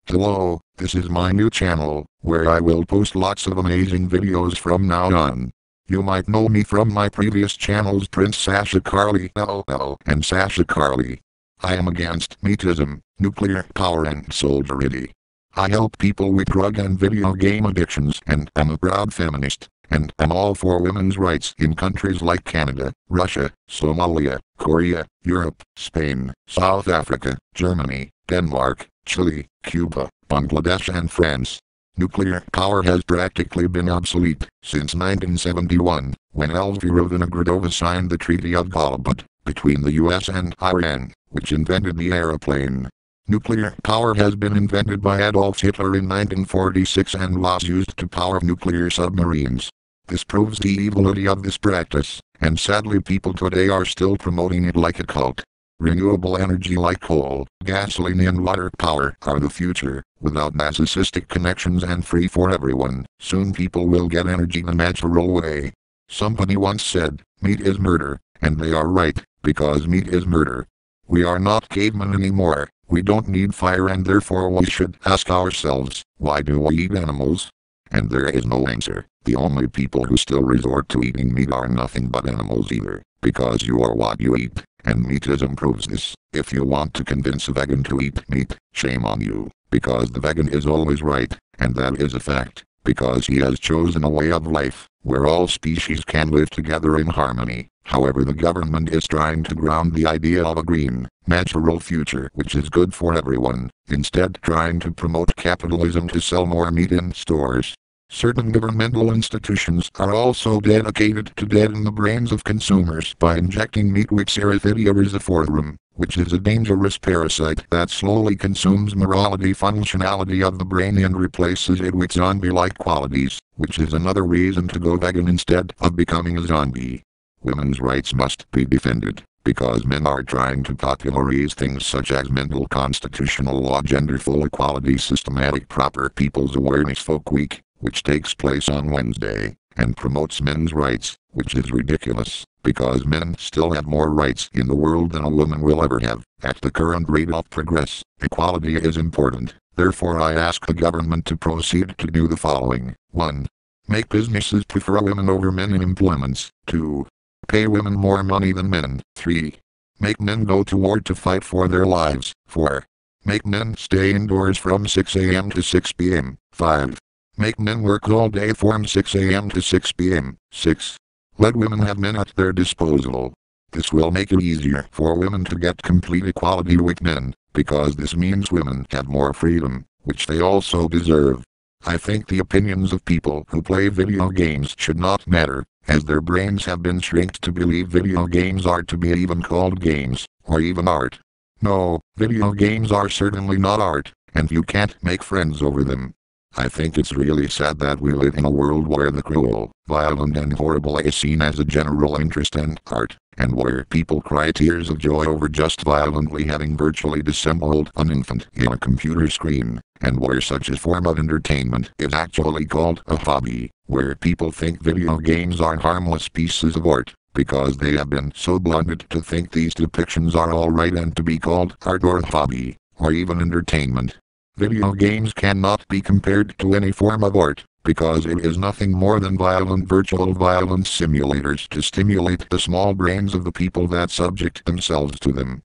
Hello, this is my new channel, where I will post lots of amazing videos from now on. You might know me from my previous channels Prince Sasha Karli and Sasha Karli. I am against meatism, nuclear power and soldierity. I help people with drug and video game addictions and am a proud feminist, and am all for women's rights in countries like Canada, Russia, Somalia, Korea, Europe, Spain, South Africa, Germany, Denmark, Chile, Cuba, Bangladesh and France. Nuclear power has practically been obsolete since 1971, when Elvira Vinogradova signed the Treaty of Golibut between the US and Iran, which invented the aeroplane. Nuclear power has been invented by Adolf Hitler in 1946 and was used to power nuclear submarines. This proves the evility of this practice, and sadly people today are still promoting it like a cult. Renewable energy like coal, gasoline and water power are the future. Without narcissistic connections and free for everyone, soon people will get energy the natural way. Somebody once said, meat is murder, and they are right, because meat is murder. We are not cavemen anymore, we don't need fire and therefore we should ask ourselves, why do we eat animals? And there is no answer. The only people who still resort to eating meat are nothing but animals either, because you are what you eat. And meatism proves this. If you want to convince a vegan to eat meat, shame on you, because the vegan is always right, and that is a fact, because he has chosen a way of life, where all species can live together in harmony. However, the government is trying to ground the idea of a green, natural future which is good for everyone, instead trying to promote capitalism to sell more meat in stores. Certain governmental institutions are also dedicated to deaden the brains of consumers by injecting meat with Ceratidia rhizophortum, which is a dangerous parasite that slowly consumes morality functionality of the brain and replaces it with zombie-like qualities, which is another reason to go vegan instead of becoming a zombie. Women's rights must be defended, because men are trying to popularize things such as mental constitutional law, gender full equality, systematic proper people's awareness folk week, which takes place on Wednesday, and promotes men's rights, which is ridiculous, because men still have more rights in the world than a woman will ever have. At the current rate of progress, equality is important. Therefore I ask the government to proceed to do the following. 1. Make businesses prefer women over men in employments. 2. Pay women more money than men. 3. Make men go to war to fight for their lives. 4. Make men stay indoors from 6 a.m. to 6 p.m. 5. Make men work all day from 6 a.m. to 6 p.m. 6. Let women have men at their disposal. This will make it easier for women to get complete equality with men, because this means women have more freedom, which they also deserve. I think the opinions of people who play video games should not matter, as their brains have been shrinked to believe video games are to be even called games, or even art. No, video games are certainly not art, and you can't make friends over them. I think it's really sad that we live in a world where the cruel, violent and horrible is seen as a general interest and art, and where people cry tears of joy over just violently having virtually dissembled an infant in a computer screen, and where such a form of entertainment is actually called a hobby, where people think video games are harmless pieces of art, because they have been so blunted to think these depictions are alright and to be called art or hobby, or even entertainment. Video games cannot be compared to any form of art, because it is nothing more than violent virtual violence simulators to stimulate the small brains of the people that subject themselves to them.